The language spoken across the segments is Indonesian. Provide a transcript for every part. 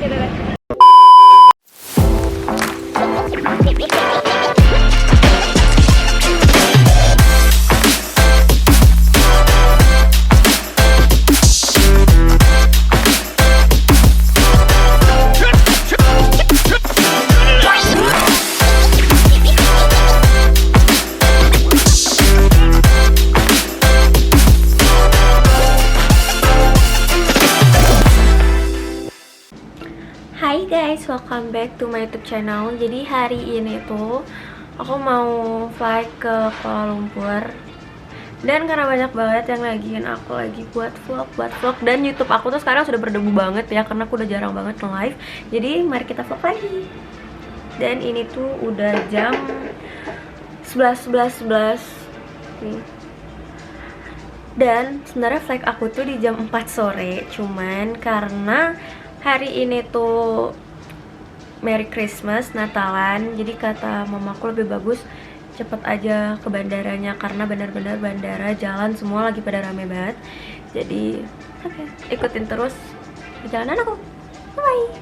dadah. Hai guys, welcome back to my YouTube channel. Jadi hari ini tuh aku mau flight ke Kuala Lumpur. Dan karena banyak banget yang ngajakin aku lagi buat vlog dan YouTube aku tuh sekarang sudah berdebu banget ya, karena aku udah jarang banget nge-live. Jadi mari kita vlog lagi. Dan ini tuh udah jam 11 nih. Dan sebenarnya flight aku tuh di jam 4 sore, cuman karena hari ini tuh Merry Christmas, Natalan. Jadi kata mamaku lebih bagus cepet aja ke bandaranya, karena benar-benar bandara jalan semua lagi pada rame banget. Jadi oke, ikutin terus perjalanan aku. Bye.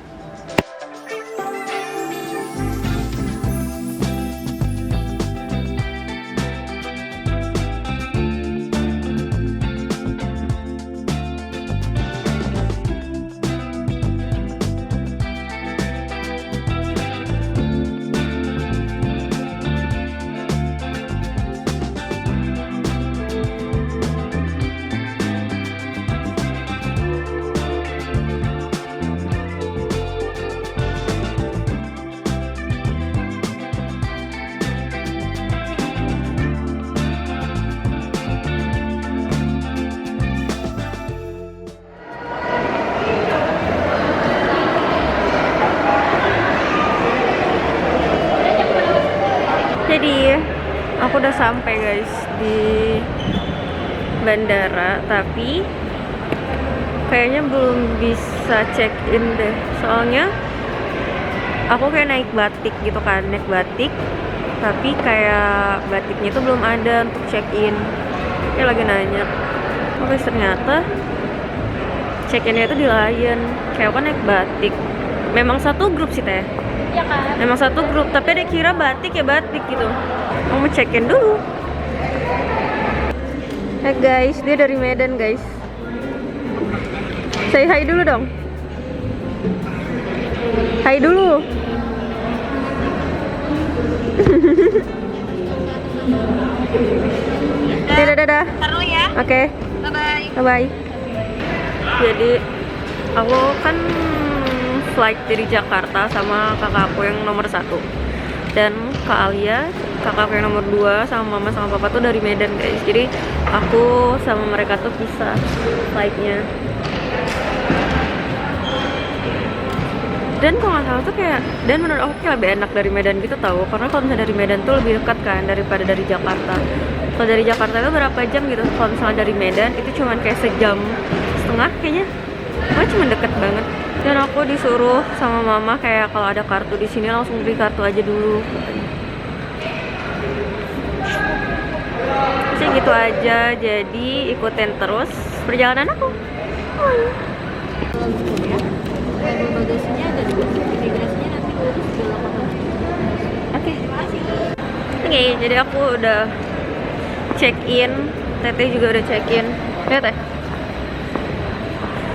Jadi aku udah sampai guys di bandara, tapi kayaknya belum bisa check in deh. Soalnya aku kayak naik batik gitu kan, naik batik, tapi kayak batiknya itu belum ada untuk check in. Dia lagi nanya. Oke, ternyata check innya itu di Lion. Kayak aku naik batik. Memang satu grup sih teh. Iya kan? Memang satu grup, tapi ada kira batik ya batik gitu. Mau check-in dulu. Guys, dia dari Medan guys. Say hi dulu dong. Hai dulu. Dadah. Taruh ya. Oke. Bye-bye. Bye. Jadi aku kan flight dari Jakarta sama kakakku yang nomor 1 dan Kak Alia, kakakku yang nomor 2, sama mama sama papa tuh dari Medan guys. Jadi aku sama mereka tuh pisah flightnya. Dan kalau nggak salah tuh kayak, dan menurut aku kayak lebih enak dari Medan gitu tahu, karena kalau misalnya dari Medan tuh lebih dekat kan daripada dari Jakarta. Kalau dari Jakarta itu berapa jam gitu, kalau misalnya dari Medan itu cuman kayak sejam setengah kayaknya. Pokoknya cuma deket banget. Dan aku disuruh sama mama kayak kalau ada kartu di sini langsung beli kartu aja dulu. Sih gitu aja. Jadi ikutin terus perjalanan aku. Label bagasinya ada di imigrasinya, nanti urus di lapangan. Oke, jadi aku udah check in. Teteh juga udah check in. Lihat teh.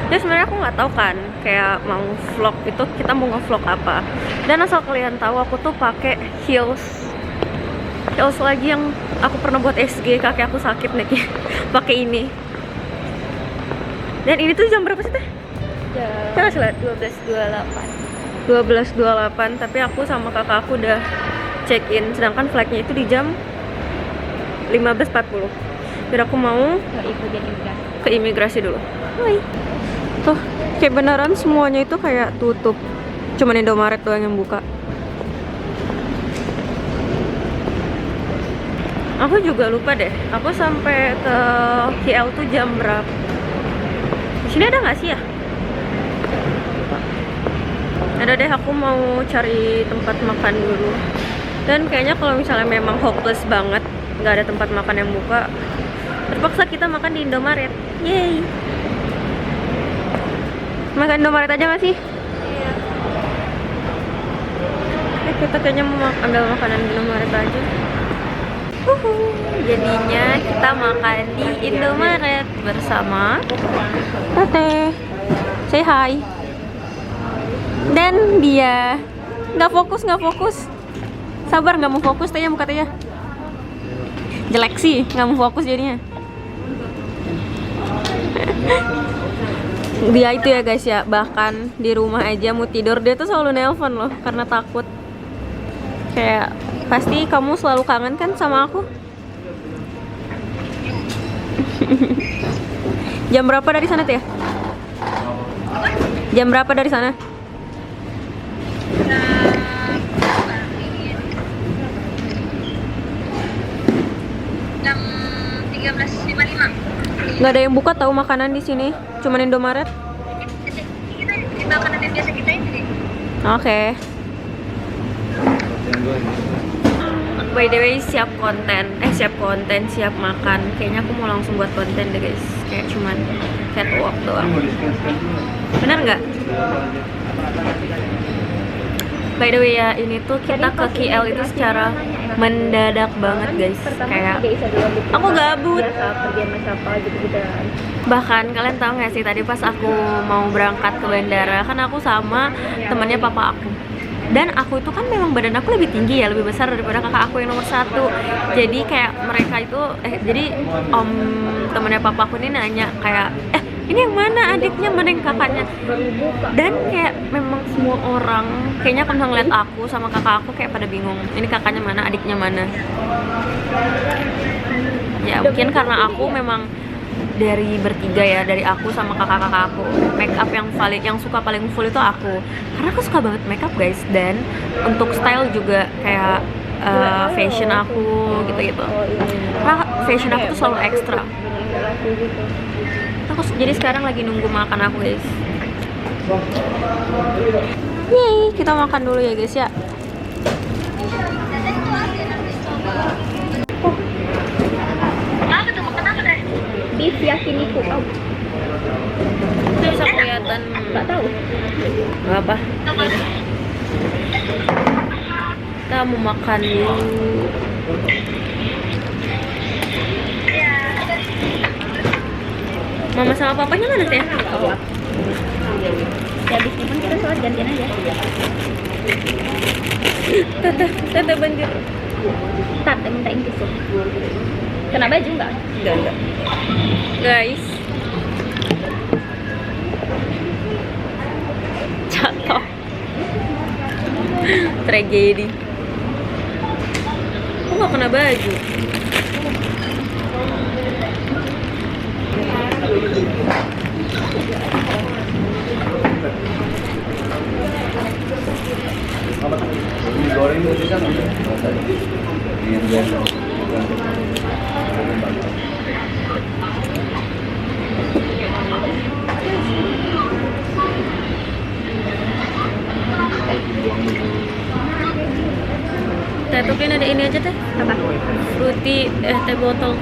Ya sebenarnya aku nggak tahu kan kayak mau vlog itu kita mau nge-vlog apa. Dan asal kalian tahu aku tuh pakai heels lagi yang aku pernah buat SG, kaki aku sakit nih pakai ini. Dan ini tuh jam berapa sih teh? Jam 12.28, tapi aku sama kakak aku udah check in, sedangkan flightnya itu di jam 15.40. Jadi aku mau ke imigrasi dulu. Hai. Tuh, kayak beneran semuanya itu kayak tutup. Cuman Indomaret doang yang buka. Aku juga lupa deh. Aku sampai ke KL tuh jam berapa? Di sini ada nggak sih ya? Ada deh, aku mau cari tempat makan dulu. Dan kayaknya kalau misalnya memang hopeless banget, nggak ada tempat makan yang buka, terpaksa kita makan di Indomaret. Yeay. Makan Indomaret aja nggak sih? Iya. Kita kayaknya mau ambil makanan di Indomaret aja. Jadinya kita makan di Indomaret bersama Tete. Say hi. Dan dia nggak fokus. Sabar, nggak mau fokus Teh, muka Teh. Jelek sih, nggak mau fokus jadinya. Dia itu ya guys ya, bahkan di rumah aja mau tidur dia tuh selalu nelpon loh karena takut. Kayak pasti kamu selalu kangen kan sama aku? Jam berapa dari sana Teh? Jam berapa dari sana? Jam 13.55. Nggak ada yang buka tahu makanan di sini, cuman Indomaret. Ini makanan yang biasa kita ini deh. Oke. By the way, siap makan. Kayaknya aku mau langsung buat konten deh guys. Kayak cuman catwalk doang. Bener nggak? By the way ya, ini tuh kita ke KL itu secara mendadak banget guys. Kayak aku gabut. Bahkan kalian tahu nggak sih tadi pas aku mau berangkat ke bandara, kan aku sama temannya papa aku. Dan aku itu kan memang badan aku lebih tinggi ya, lebih besar daripada kakak aku yang nomor 1. Jadi kayak mereka itu jadi temannya papa aku ini nanya kayak ini yang mana adiknya, mana yang kakaknya. Dan kayak memang semua orang kayaknya kalau ngeliat aku sama kakak aku kayak pada bingung, ini kakaknya mana, adiknya mana. Ya mungkin karena aku memang dari bertiga ya, dari aku sama kakak-kakak aku, make up yang suka paling full itu aku, karena aku suka banget make up guys. Dan untuk style juga kayak fashion aku gitu-gitu, karena fashion aku tuh selalu ekstra. Jadi sekarang lagi nunggu makan aku guys. Yeay, kita makan dulu ya guys ya. Beef yakiniku. Itu bisa kelihatan. Nggak tahu. Gak apa. Kita mau makan dulu. Mama sama papanya mana Teh? Ya habis ini pun kita sholat gantian aja. Tete banjir. Tat, mintain tisu. Kena baju nggak? Enggak. Guys, jatuh. Tragedi. Aku nggak kena baju. Teh Tukin ada ini aja Teh. Apa? Fruity, teh botol.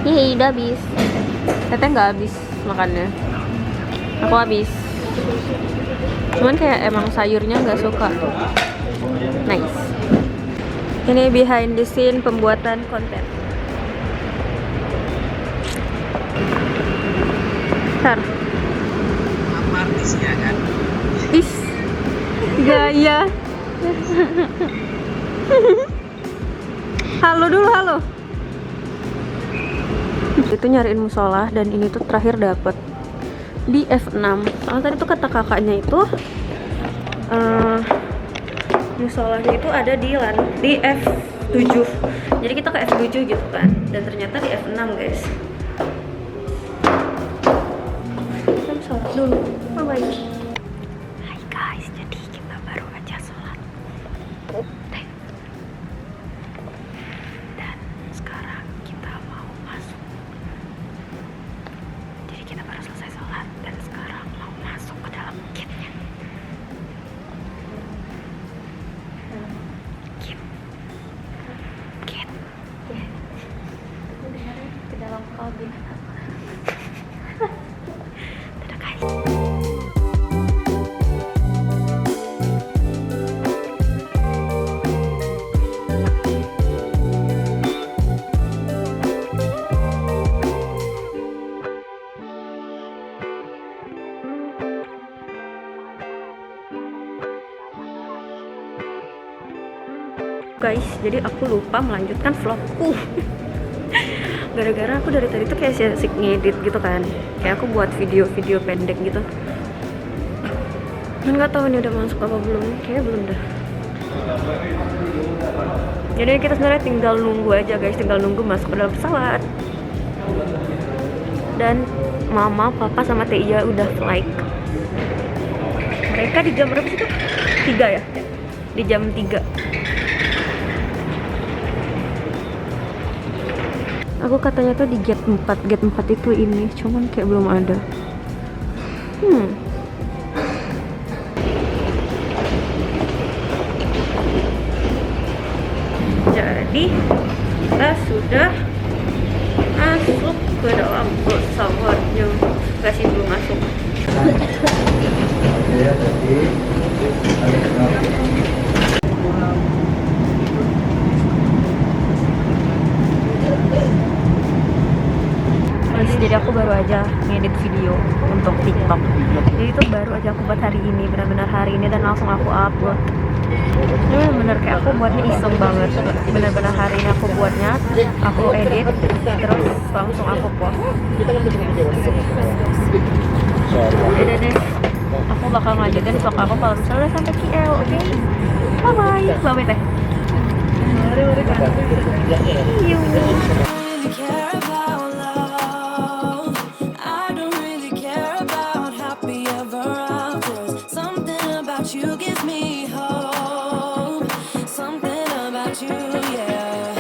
Yeay, udah habis. Teteh nggak habis makannya. Aku habis. Cuman kayak emang sayurnya nggak suka. Nice. Ini behind the scene pembuatan konten. Bentar. Artisnya kan. Is. Gaya. Halo dulu, halo. Itu nyariin musola dan ini tuh terakhir dapet di F6. Soalnya tadi tuh kata kakaknya itu musolanya itu ada di F7. Jadi kita ke F7 gitu kan. Dan ternyata di F6, guys. Kita sholat dulu. Bye-bye. Hai guys, jadi kita baru aja sholat. Dan sekarang kita mau masuk. Jadi kita baru selesai sholat dan sekarang mau masuk ke dalam kitnya. Kit. Ke dalam kabin. Dadah guys. Guys, jadi aku lupa melanjutkan vlogku. Gara-gara aku dari tadi tuh kayak asik ngedit gitu kan. Kayak aku buat video-video pendek gitu. Dan nggak tahu ini udah masuk apa belum. Kayaknya belum dah. Jadi kita sebenarnya tinggal nunggu aja guys, tinggal nunggu masuk ke dalam pesawat. Dan mama, papa sama Tia udah flight. Mereka di jam berapa sih tuh? 3 ya? Di jam 3. Aku katanya tuh di gate 4. Gate 4 itu ini, cuman kayak belum ada. Jadi kita sudah masuk ke dalam pesawatnya. Kasih belum masuk. Ya, jadi Jadi aku baru aja ngedit video untuk TikTok. Jadi itu baru aja aku buat hari ini, benar-benar hari ini, dan langsung aku upload. Ini benar-benar kayak aku buatnya iseng banget. Benar-benar hari ini aku buatnya, aku edit, terus langsung aku post. Udah deh, aku bakal ngelanjutin vlog aku kalau misalnya udah sampai KL, oke? Bye-bye. Bye-bye teh. You give me hope, something about you, yeah.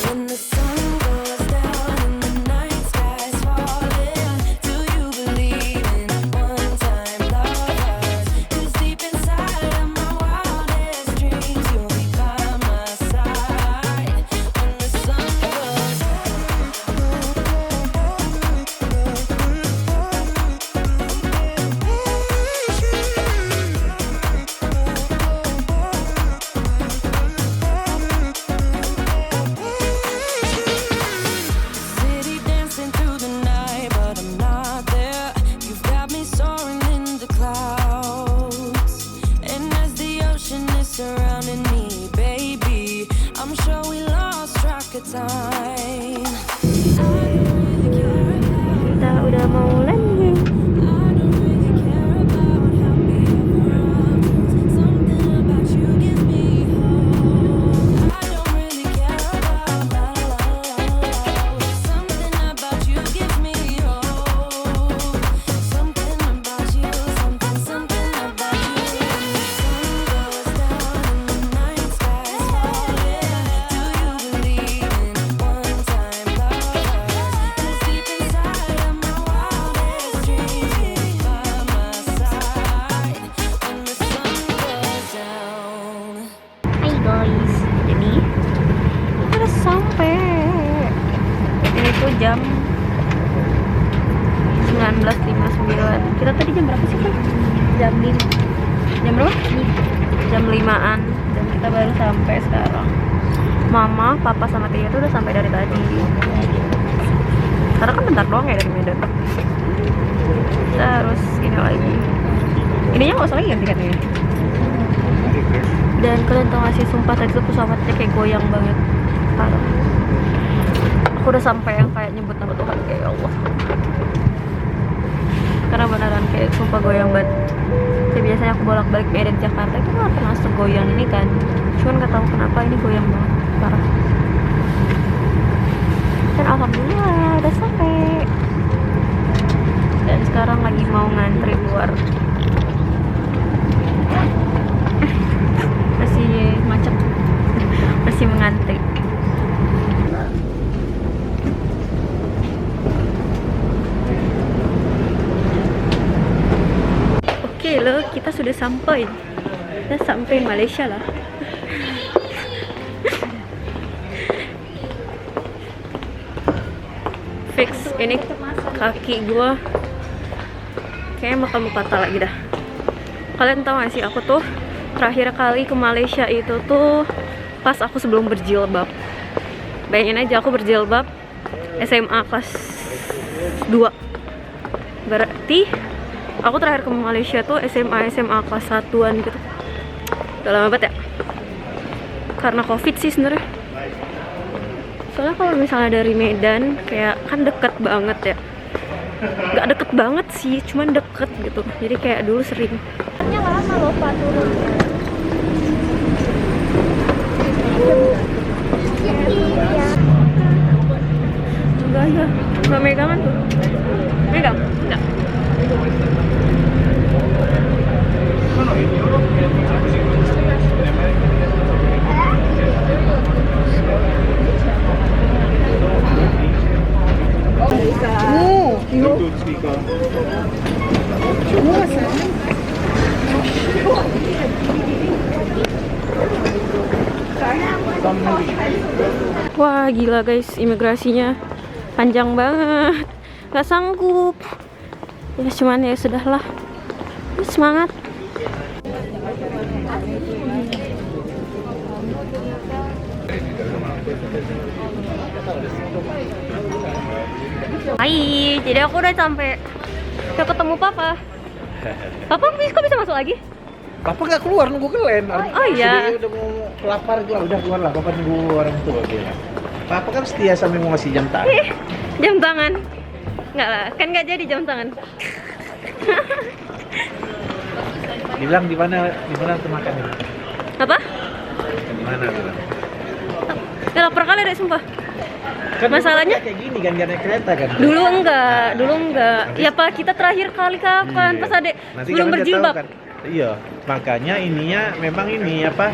When the sun goes down and the night sky's falling, do you believe in one-time lovers? 'Cause deep inside of my wildest dreams, you'll be by my side when the sun goes city dancing through the night, but I'm not there. You've got me soaring in the clouds, and as the ocean is surrounding me, baby, I'm sure we lost track of time. I don't really care about, Kita udah mau landing. I don't really care about how we ever after. Something about you gives me hope. I don't really care about la la la la. Something about you gives me hope. Something about you, something about you. When the sun goes down and the night sky's falling, do you believe in one-time lovers? 'Cause deep inside of my wildest dreams, you'll be by my side when the sun goes down. Hai guys, jadi kita udah sampai. Ini tuh jam 19.59. Kita tadi jam berapa sih kan? Jam 5. Jam berapa? Jam 5-an. Dan kita baru sampai sekarang. Mama, papa sama Tia tuh udah sampai dari tadi. Karena kan bentar doang ya dari Medan. Terus ini lagi. Ininya nggak usah lagi ganti katanya. Dan kalian tau gak sih, sumpah tadi tuh pesawatnya kayak goyang banget. Parah. Aku Aku udah sampai yang kayak nyebut nama Tuhan kayak ya Allah. Karena beneran kayak sumpah goyang banget. Kayak biasanya aku bolak-balik Medan Jakarta itu nggak pernah segoyang ini kan. Cuman nggak tahu kenapa ini goyang banget parah. Dan alhamdulillah udah sampai. Dan sekarang lagi mau ngantri luar. Masih macet. Masih mengantri. Oke loh, kita sudah sampai. Kita sampai Malaysia lah. Fix ini kaki gua kayaknya bakal patah lagi dah. Kalian tahu gak sih, aku tuh terakhir kali ke Malaysia itu tuh pas aku sebelum berjilbab. Bayangin aja aku berjilbab SMA kelas 2. Berarti aku terakhir ke Malaysia tuh SMA kelas 1-an gitu. Udah lama banget ya. Karena Covid sih sebenarnya. Soalnya kalau misalnya dari Medan kayak kan deket banget ya. Gak deket banget sih, cuman deket gitu. Jadi kayak dulu sering. Lama loh Pak turunnya. Enggak ya, nggak megangan tuh. Megang? Enggak. Wah gila guys, imigrasinya panjang banget, nggak sanggup. Ya cuman ya sudahlah, semangat. Hai, jadi aku udah sampai. Udah ketemu Papa. Papa kok bisa masuk lagi? Papa nggak keluar, nunggu kalian. Oh iya. Udah mau lapar juga, udah keluar lah. Papa nunggu orang tua gitu. Papa kan setia sampai mau ngasih jam tangan. Jam tangan? Nggak lah, kan nggak jadi jam tangan. Dibilang di mana tuh makan ini? Apa? Di mana bilang? Ya lapar kali deh sumpah. Kan Masalahnya kayak gini kan, gak naik kereta kan? dulu enggak. Ya Pak, kita terakhir kali kapan? Iya. Pas adek Nanti belum kan dia berjilbab. tahu kan. Iya, makanya ininya memang ini apa?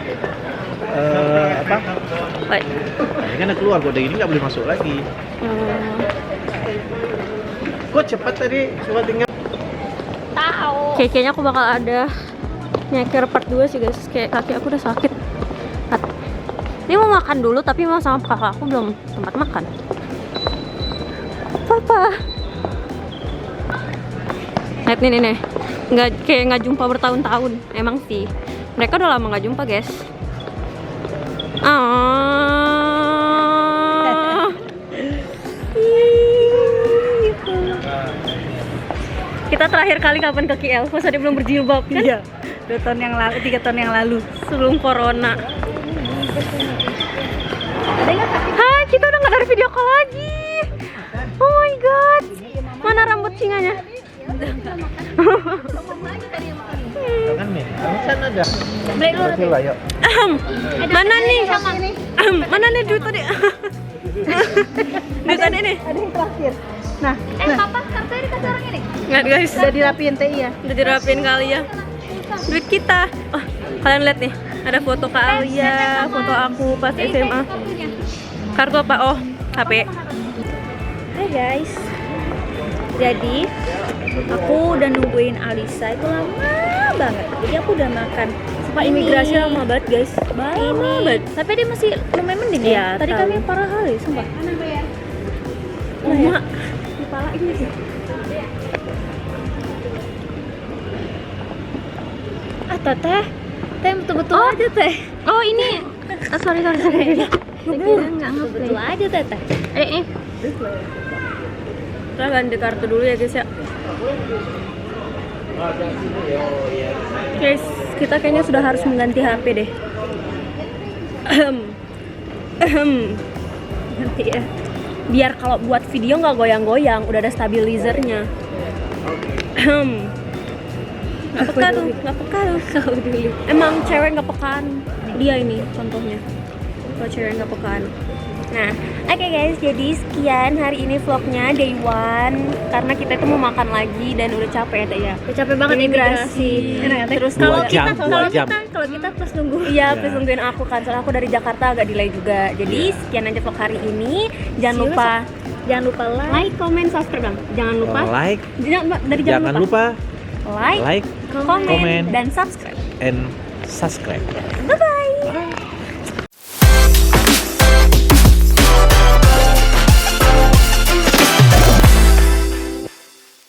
Baik. Ini kan udah keluar, kok udah ini nggak boleh masuk lagi. Kok cepat tadi, cuma tinggal. Kayaknya aku bakal ada nyeker part 2 sih guys. Kayak kaki aku udah sakit. Ini mau makan dulu tapi mau sama kakak aku belum tempat makan. Papa. Lihat nih. Nggak jumpa bertahun-tahun. Emang sih. Mereka udah lama nggak jumpa guys. Kita terakhir kali kapan ke KL? Pas dia belum berjilbab kan? Iya. 3 tahun yang lalu Sebelum corona. Hai, kita udah nggak dari video call lagi. Oh my god. Mana rambut singanya? Kan nih, sana ada. Break dulu. Coba yuk. Mana nih? Mana nih duit tadi? Duit tadi nih. Ada yang terakhir. Nah, Papa kartunya dikasih orang ini. Nggak guys. Udah dirapiin TI ya. Udah dirapin kali ya. Duit kita. Oh, kalian lihat nih. Ada foto Kak Alia, foto aku pas SMA. Kartu apa? Oh, HP. Hai guys. Jadi aku udah nungguin Alisa itu lama banget. Jadi aku udah makan. Sumpah imigrasi lama banget guys. Lama banget. Tapi dia masih lumayan mending ya. Iya, Tadi tahu. kami parah kali, sumpah. Oma. Kepala ini sih. Teteh betul-betul aja teh. Oh, ini. Sorry. Betul aja teh. Ini. Kita ganti kartu dulu ya guys ya. Guys, kita kayaknya sudah harus mengganti HP deh. Ganti ya. biar kalau buat video nggak goyang-goyang, udah ada stabilizernya. Nggak peka tuh, nggak peka tuh. Emang cewek nggak pekaan. Dia ini contohnya. Kalau cewek nggak pekaan. Nah, oke guys, jadi sekian hari ini vlognya day one. Karena kita itu mau makan lagi dan udah capek ya. Udah capek banget imigrasi. Enak ya, Teh? Terus Dua kalau jam, kita 2 jam. Kalau kita terus nunggu. Iya, Ya. please nungguin aku kan. Soalnya aku dari Jakarta agak delay juga. Jadi sekian aja vlog hari ini. Jangan See you lupa Jangan lupa like, comment, subscribe dong. Jangan lupa. Like, Jangan lupa. lupa Like, like, comment, comment. dan subscribe. and subscribe. Bye bye.